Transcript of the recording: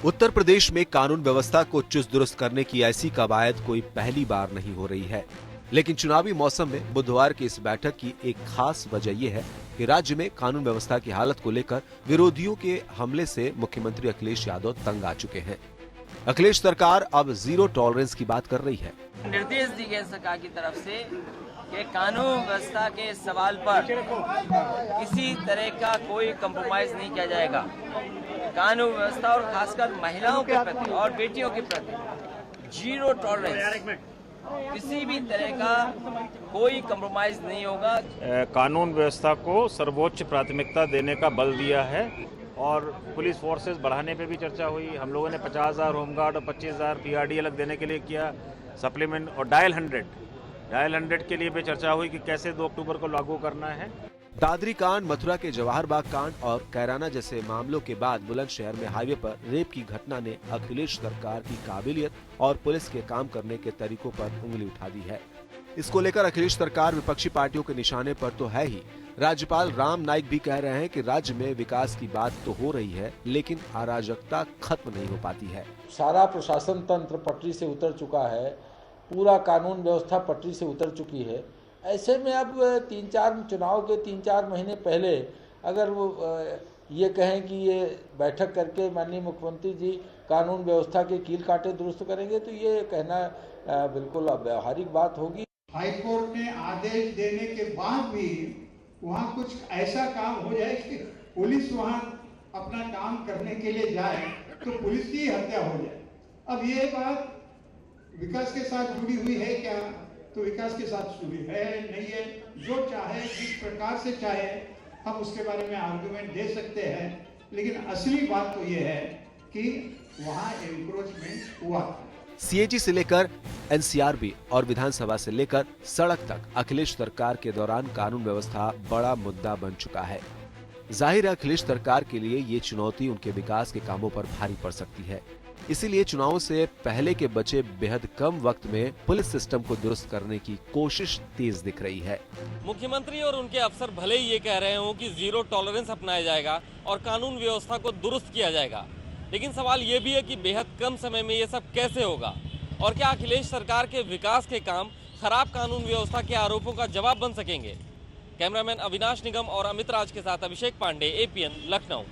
उत्तर प्रदेश में कानून व्यवस्था को चुस्त दुरुस्त करने की ऐसी कवायद कोई पहली बार नहीं हो रही है, लेकिन चुनावी मौसम में बुधवार की इस बैठक की एक खास वजह यह है कि राज्य में कानून व्यवस्था की हालत को लेकर विरोधियों के हमले से मुख्यमंत्री अखिलेश यादव तंग आ चुके हैं। अखिलेश सरकार अब जीरो टॉलरेंस की बात कर रही है। निर्देश दी गए सरकार की तरफ से कि कानून व्यवस्था के सवाल पर किसी तरह का कोई कंप्रोमाइज नहीं किया जाएगा। कानून व्यवस्था और खासकर महिलाओं के प्रति और बेटियों के प्रति जीरो टॉलरेंस, किसी भी तरह का कोई कंप्रोमाइज नहीं होगा। कानून व्यवस्था को सर्वोच्च प्राथमिकता देने का बल दिया है और पुलिस फोर्सेस बढ़ाने पे भी चर्चा हुई। हम लोगों ने 50,000 होमगार्ड और 25,000 पीआरडी अलग देने के लिए किया, सप्लीमेंट और डायल 100 के लिए भी चर्चा हुई कि कैसे 2 अक्टूबर को लागू करना है। दादरी कांड, मथुरा के जवाहर बाग कांड और कैराना जैसे मामलों के बाद बुलंदशहर में हाईवे पर रेप की घटना ने अखिलेश सरकार की काबिलियत और पुलिस के काम करने के तरीकों पर उंगली उठा दी है। इसको लेकर अखिलेश सरकार विपक्षी पार्टियों के निशाने पर तो है ही। राज्यपाल राम नाईक भी कह रहे हैं कि राज्य में विकास की बात तो हो रही है, लेकिन अराजकता खत्म नहीं हो पाती है। सारा प्रशासन तंत्र पटरी से उतर चुका है, पूरा कानून व्यवस्था पटरी से उतर चुकी है। ऐसे में अब 3-4 चुनाव के 3-4 महीने पहले अगर वो ये कहें कि ये बैठक करके माननीय मुख्यमंत्री जी कानून व्यवस्था के कील कांटे दुरुस्त करेंगे, तो ये कहना बिल्कुल व्यावहारिक बात होगी। हाईकोर्ट ने आदेश देने के बाद भी वहाँ कुछ ऐसा काम हो जाए कि पुलिस वहाँ अपना काम करने के लिए जाए तो पुलिस की हत्या हो जाए। अब ये बात विकास के साथ जुड़ी हुई है क्या? तो विकास के साथ जुड़ी है नहीं है, जो चाहे जिस प्रकार से चाहे हम उसके बारे में आर्गुमेंट दे सकते हैं, लेकिन असली बात तो ये है कि वहाँ एनक्रोचमेंट हुआ। सीएजी से लेकर एनसीआरबी और विधानसभा से लेकर सड़क तक अखिलेश सरकार के दौरान कानून व्यवस्था बड़ा मुद्दा बन चुका है। जाहिर है अखिलेश सरकार के लिए ये चुनौती उनके विकास के कामों पर भारी पड़ सकती है। इसीलिए चुनावों से पहले के बचे बेहद कम वक्त में पुलिस सिस्टम को दुरुस्त करने की कोशिश तेज दिख रही है। मुख्यमंत्री और उनके अफसर भले ही ये कह रहे हों कि जीरो टॉलरेंस अपनाया जाएगा और कानून व्यवस्था को दुरुस्त किया जाएगा, लेकिन सवाल ये भी है कि बेहद कम समय में ये सब कैसे होगा और क्या अखिलेश सरकार के विकास के काम खराब कानून व्यवस्था के आरोपों का जवाब बन सकेंगे। कैमरामैन अविनाश निगम और अमित राज के साथ अभिषेक पांडे, APN, लखनऊ।